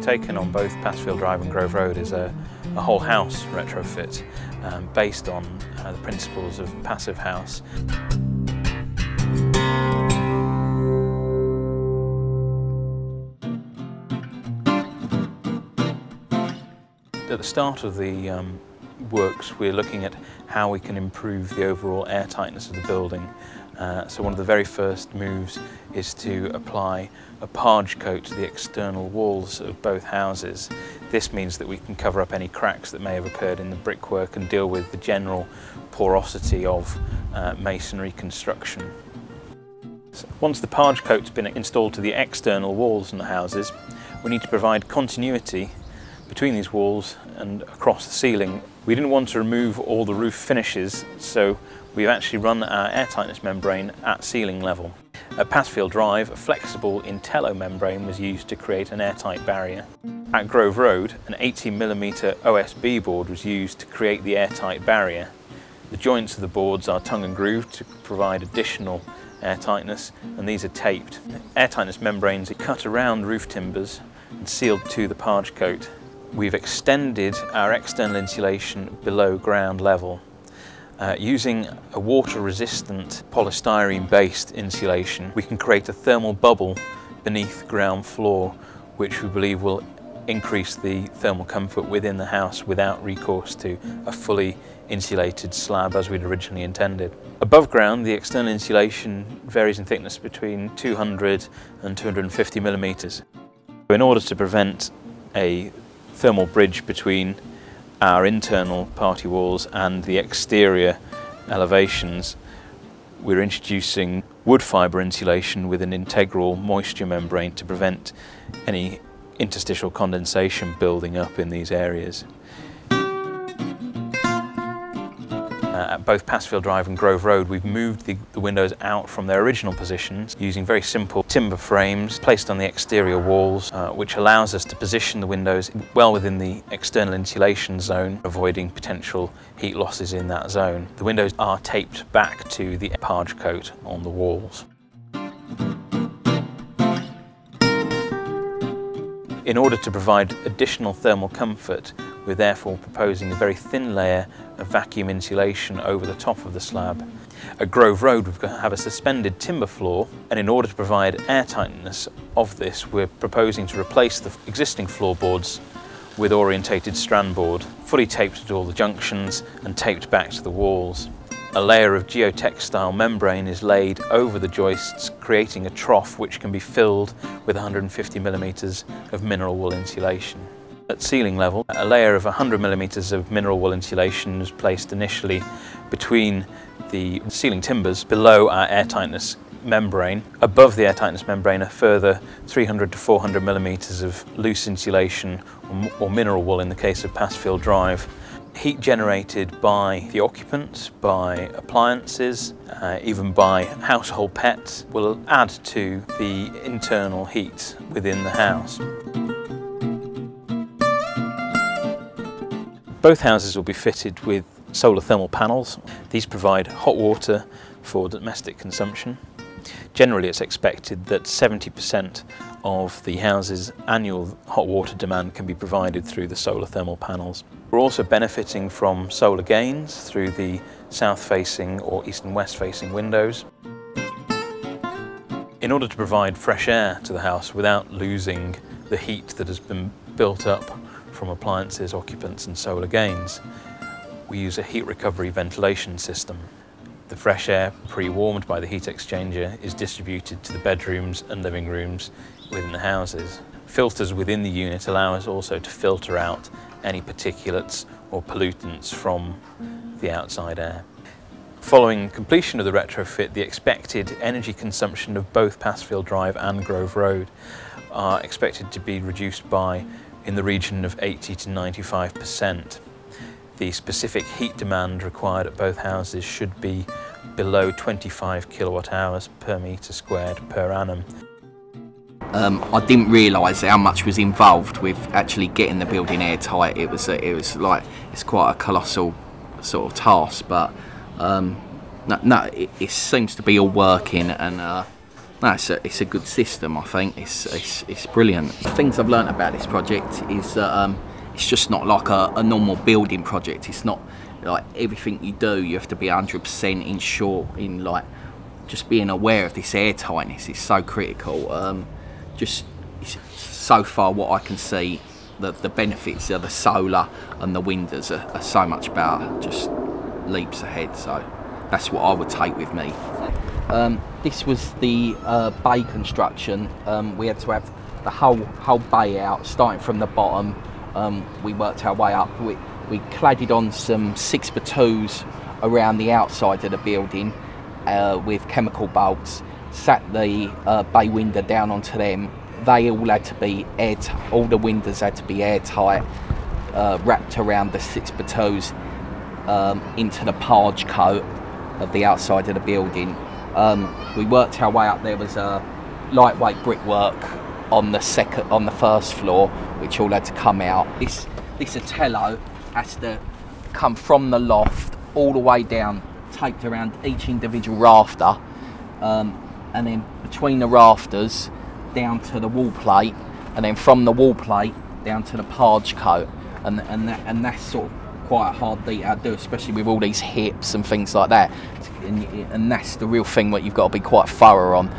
undertaken on both Passfield Drive and Grove Road is a whole house retrofit based on the principles of passive house. At the start of the works, we're looking at how we can improve the overall airtightness of the building. So one of the very first moves is to apply a parge coat to the external walls of both houses. This means that we can cover up any cracks that may have occurred in the brickwork and deal with the general porosity of masonry construction. So once the parge coat's been installed to the external walls in the houses, we need to provide continuity between these walls and across the ceiling. We didn't want to remove all the roof finishes, so we've actually run our airtightness membrane at ceiling level. At Passfield Drive, a flexible Intello membrane was used to create an airtight barrier. At Grove Road, an 18mm OSB board was used to create the airtight barrier. The joints of the boards are tongue and grooved to provide additional airtightness, and these are taped. Airtightness membranes are cut around roof timbers and sealed to the parge coat. We've extended our external insulation below ground level. Using a water-resistant polystyrene-based insulation, we can create a thermal bubble beneath ground floor, which we believe will increase the thermal comfort within the house without recourse to a fully insulated slab as we'd originally intended. Above ground, the external insulation varies in thickness between 200 and 250 millimeters. In order to prevent a thermal bridge between our internal party walls and the exterior elevations, we're introducing wood fibre insulation with an integral moisture membrane to prevent any interstitial condensation building up in these areas. At both Passfield Drive and Grove Road, we've moved the windows out from their original positions using very simple timber frames placed on the exterior walls, which allows us to position the windows well within the external insulation zone, avoiding potential heat losses in that zone. The windows are taped back to the parge coat on the walls. In order to provide additional thermal comfort, we're therefore proposing a very thin layer of vacuum insulation over the top of the slab. At Grove Road, we've got to have a suspended timber floor, and in order to provide airtightness of this, we're proposing to replace the existing floorboards with orientated strand board, fully taped at all the junctions and taped back to the walls. A layer of geotextile membrane is laid over the joists, creating a trough which can be filled with 150 millimeters of mineral wool insulation. At ceiling level, a layer of 100 millimeters of mineral wool insulation was placed initially between the ceiling timbers below our airtightness membrane. Above the airtightness membrane, a further 300 to 400 millimeters of loose insulation or mineral wool in the case of Passfield Drive. Heat generated by the occupants, by appliances, even by household pets will add to the internal heat within the house. Both houses will be fitted with solar thermal panels. These provide hot water for domestic consumption. Generally, it's expected that 70% of the house's annual hot water demand can be provided through the solar thermal panels. We're also benefiting from solar gains through the south-facing or east and west-facing windows. In order to provide fresh air to the house without losing the heat that has been built up from appliances, occupants and solar gains, we use a heat recovery ventilation system. The fresh air, pre-warmed by the heat exchanger, is distributed to the bedrooms and living rooms within the houses. Filters within the unit allow us also to filter out any particulates or pollutants from the outside air. Following completion of the retrofit, the expected energy consumption of both Passfield Drive and Grove Road are expected to be reduced by in the region of 80 to 95%. The specific heat demand required at both houses should be below 25 kilowatt hours per metre squared per annum. I didn't realise how much was involved with actually getting the building airtight. It was like, it's quite a colossal sort of task, but it seems to be all working, and No, it's a good system. I think it's brilliant. The things I've learnt about this project is that it's just not like a normal building project. It's not like everything you do you have to be 100% ensure in, like, just being aware of this air tightness is so critical. Just so far what I can see, the benefits of the solar and the windows are so much better, just leaps ahead. So that's what I would take with me. This was the bay construction. We had to have the whole bay out, starting from the bottom. We worked our way up. We cladded on some 6x2s around the outside of the building with chemical bolts, sat the bay window down onto them. They all had to be airtight, all the windows had to be airtight, wrapped around the 6x2s into the parge coat of the outside of the building. We worked our way up. There was a lightweight brickwork on the first floor, which all had to come out. This Atello has to come from the loft all the way down, taped around each individual rafter, and then between the rafters down to the wall plate, and then from the wall plate down to the parge coat, and that's sort of quite a hard detail to do, especially with all these hips and things like that. And that's the real thing that you've got to be quite thorough on.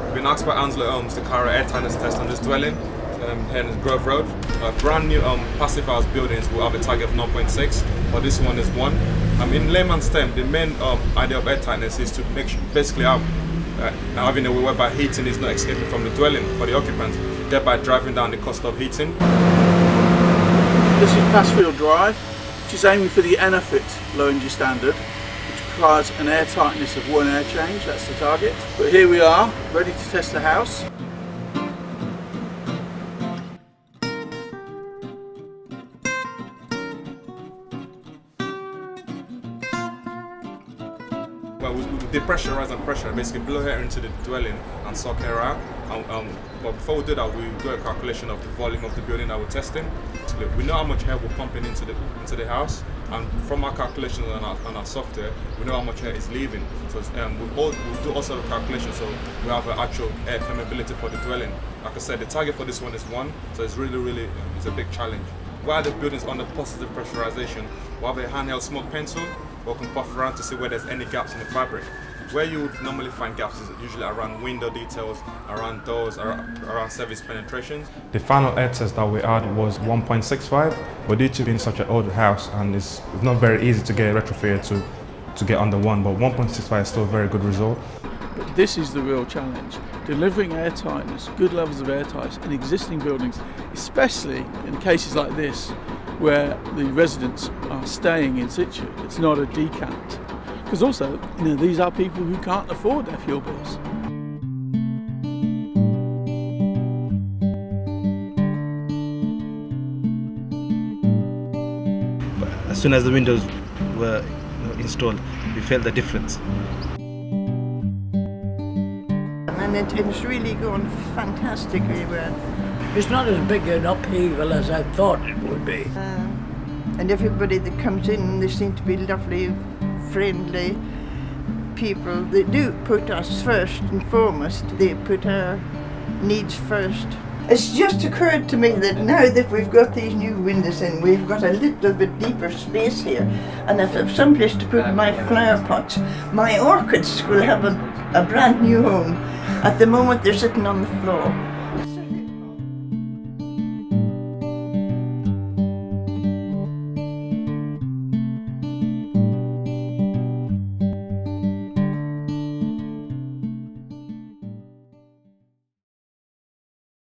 We've been asked by Anslow Homes to carry air tightness test on this dwelling here in Grove Road. Brand new passive house buildings will have a target of 0.6, but this one is 1. In layman's terms, the main idea of air tightness is to make sure, basically having a way whereby heating is not escaping from the dwelling for the occupants, thereby driving down the cost of heating. This is Passfield Drive, which is aiming for the Retrofit low energy standard, which requires an air tightness of 1 air change. That's the target. But here we are, ready to test the house. Well, we depressurize and pressure, basically blow air into the dwelling and suck air out. But before we do that, we do a calculation of the volume of the building that we're testing. So we know how much air we're pumping into the house, and from our calculations and our software, we know how much air is leaving. So we'll do all sort of calculations, so we have an actual air permeability for the dwelling. Like I said, the target for this one is 1, so it's really it's a big challenge. While the building's under positive pressurization, we have a handheld smoke pencil. We can puff around to see where there's any gaps in the fabric. Where you would normally find gaps is usually around window details, around doors, around service penetrations. The final air test that we had was 1.65, but due to being such an old house and it's not very easy to get a retrofit to get under 1, but 1.65 is still a very good result. But this is the real challenge, delivering air tightness, good levels of air tightness in existing buildings, especially in cases like this, where the residents are staying in situ. It's not a decant. Because also, these are people who can't afford their fuel bills. But as soon as the windows were installed, we felt the difference. And it's really going fantastically well. It's not as big an upheaval as I thought it would be. And everybody that comes in, they seem to be lovely, friendly people. They do put us first and foremost. They put our needs first. It's just occurred to me that now that we've got these new windows in, we've got a little bit deeper space here. And if I've someplace to put my flower pots, my orchids will have a brand new home. At the moment they're sitting on the floor.